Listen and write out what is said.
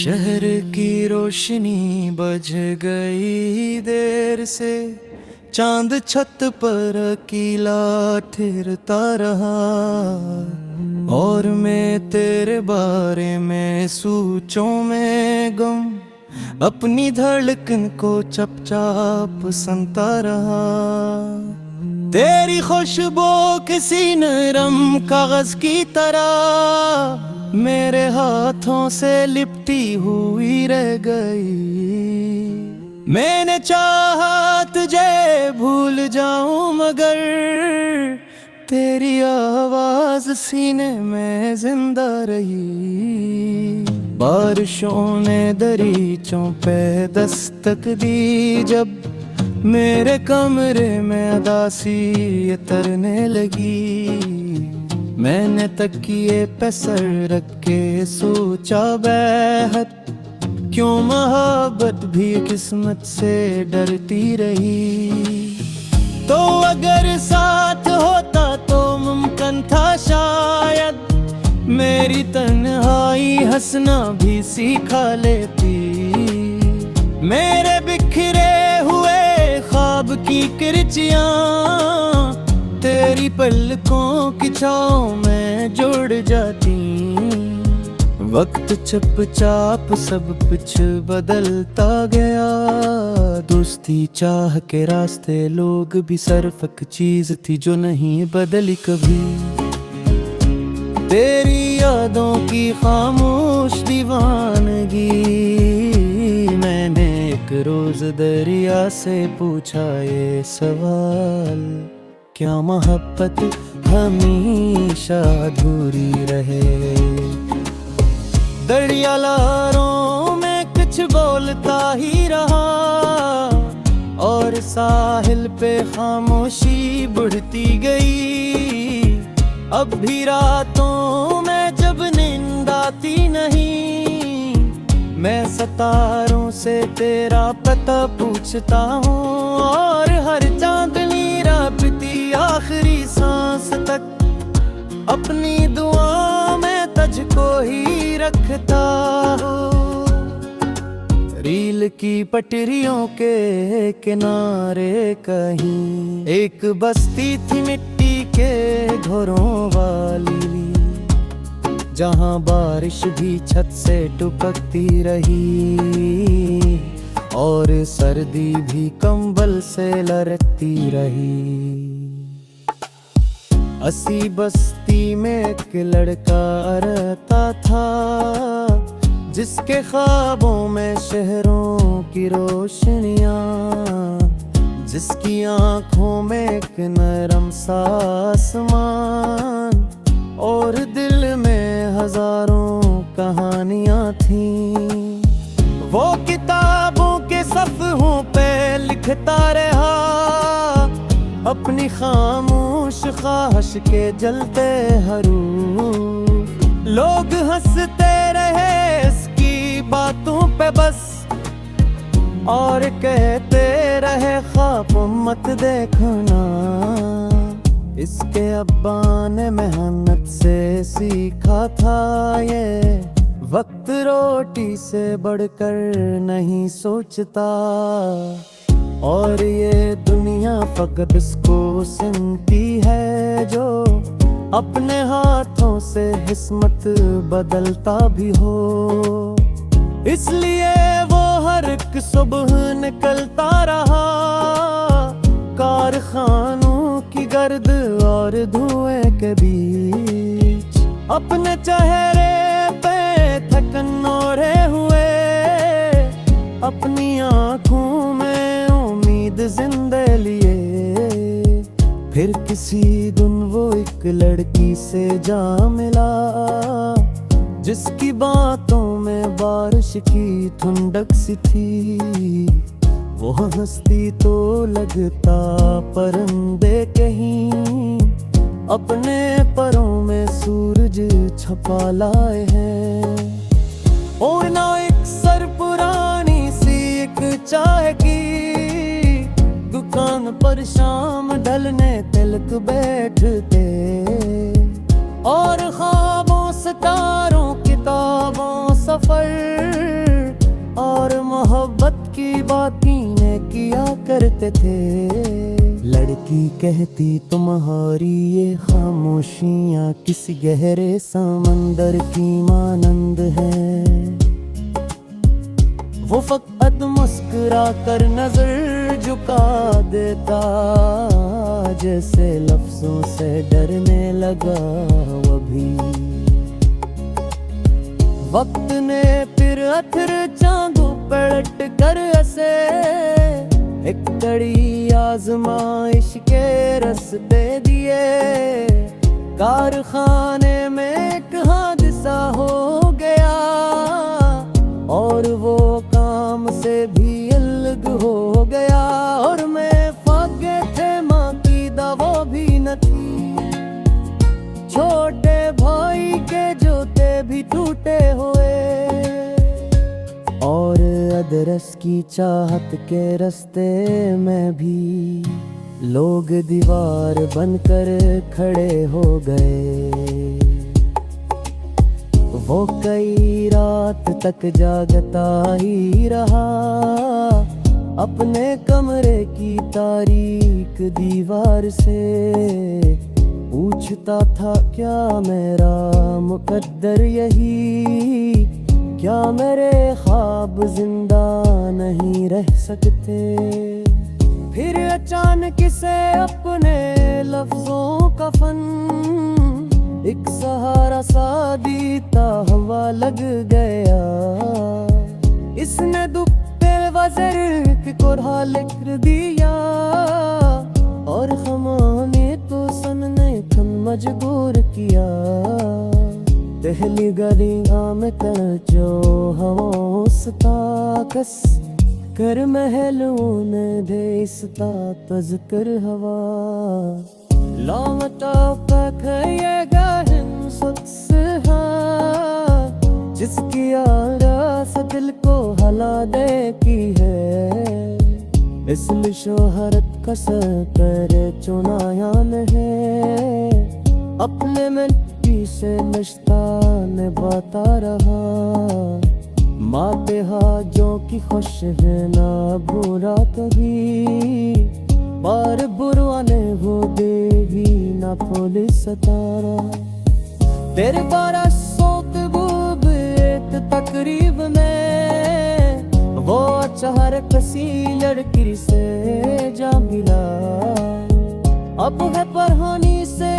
शहर की रोशनी बज गई देर से, चांद छत पर अकेला ठहरता रहा। और मैं तेरे बारे में सोचों में गम, अपनी धड़कन को चुपचाप सुनता रहा। तेरी खुशबू किसी नरम कागज की तरह मेरे हाथों से लिपटी हुई रह गई। मैंने चाहा तुझे भूल जाऊं, मगर तेरी आवाज सीने में जिंदा रही। बारिशों ने दरीचों पे दस्तक दी, जब मेरे कमरे में उदासी तरने लगी। मैंने तकिए पे सर रख के सोचा, बेहद क्यों मोहब्बत भी किस्मत से डरती रही। तो अगर साथ होता तो मुमकिन था शायद, मेरी तन्हाई हंसना भी सीखा लेती। मेरे बिखरे हुए ख्वाब की किरचियां तेरी पलकों की छाँव में जुड़ जाती। वक्त चुपचाप सब कुछ बदलता गया। दोस्ती चाह के रास्ते, लोग भी सिर्फ चीज थी जो नहीं बदली कभी। तेरी यादों की खामोश दीवानगी, मैंने एक रोज दरिया से पूछा ये सवाल, क्या मोहब्बत हमेशा अधूरी रहे। दरिया लहरों में कुछ बोलता ही रहा, और साहिल पे खामोशी बढ़ती गई। अब भी रातों में जब नींद आती नहीं, मैं सितारों से तेरा पता पूछता हूँ। और हर चांदनी राबती आखिरी सांस तक अपनी दुआ में तुझको ही रखता हूँ। रील की पटरियों के किनारे कहीं एक बस्ती थी मिट्टी के घरों वाली, जहाँ बारिश भी छत से टपकती रही और सर्दी भी कंबल से लड़ती रही। असी बस्ती में एक लड़का रहता था, जिसके ख्वाबों में शहरों की रोशनियां, जिसकी आंखों में एक नरम सा आसमान, और दिल में हजारों कहानियां थीं। वो किताबों के सफ़हों पे लिखता रहा अपनी खामोश ख्वाहिश के जलते हरूफ। लोग हंसते रहे इसकी बातों पे बस, और कहते रहे ख्वाब मत देखना। इसके अब्बा ने मेहनत से सीखा था ये, वक्त रोटी से बढ़कर नहीं सोचता। और ये दुनिया फकत इसको सुनती है जो अपने हाथों से किस्मत बदलता भी हो। इसलिए वो हर एक सुबह निकलता रहा कारखानों की गर्द और धुएं के बीच, अपने चेहरे पे थकन ओढ़े हुए, अपनी आँखों में उम्मीद जिंदे लिए। फिर किसी दिन वो एक लड़की से जा मिला, जिसकी बातों में बारिश की ठंडक सी थी। वो हंसती तो लगता परंदे कहीं अपने परों में सूरज छपा लाए हैं। और ना एक सर पुरानी सी एक चाय की दुकान पर शाम ढलने तिलक बैठते, और ख्वाबों सितारों किताबों सफर बाकी ने किया करते थे। लड़की कहती तुम्हारी ये खामोशियाँ किस गहरे समंदर की मानंद है। वो फकत मुस्कुरा कर नजर झुका देता, जैसे लफ्जों से डरने लगा वो भी। वक्त ने फिर अथर चांदू पलट कर ऐसे एक कड़ी आजमाइश के रस्ते दिए। कारखाने में एक हादसा हो गया और वो काम से भी अलग हो गया। और मैं फाके थे माँ की दवा भी न थी, छोटे भाई के जूते भी टूटे हुए। और अदरस की चाहत के रास्ते में भी लोग दीवार बनकर खड़े हो गए। वो कई रात तक जागता ही रहा, अपने कमरे की तारीक दीवार से पूछता था, क्या मेरा मुकद्दर यही, क्या मेरे ख्वाब जिंदा नहीं रह सकते। फिर अचानक से अपने लफ्जों का फन एक सहारा सा दीता हवा लग गया। इसने दुखते वज़र को लिख दिया और खमाने तो सुनने कम मजबूर किया। पहली गलियां में कर जो हौसता कस कर महलों में भेसता तज़कर हवा। लामता पखयेगा हिंसुत्सहा, जिसकी आरास दिल को हला दे की है। इसलिए शोहरत का सकर चुनाया है, अपने मिट्टी से निश्तान बाता रहा। माते हाजों की खुश है ना बुरा कभी, पर बुरा ने वो देगी ना पुलिस तारा। तेरे 1200 बूब एक तकरीब में वो चार कसी लड़की से जा मिला। अब है परहानी से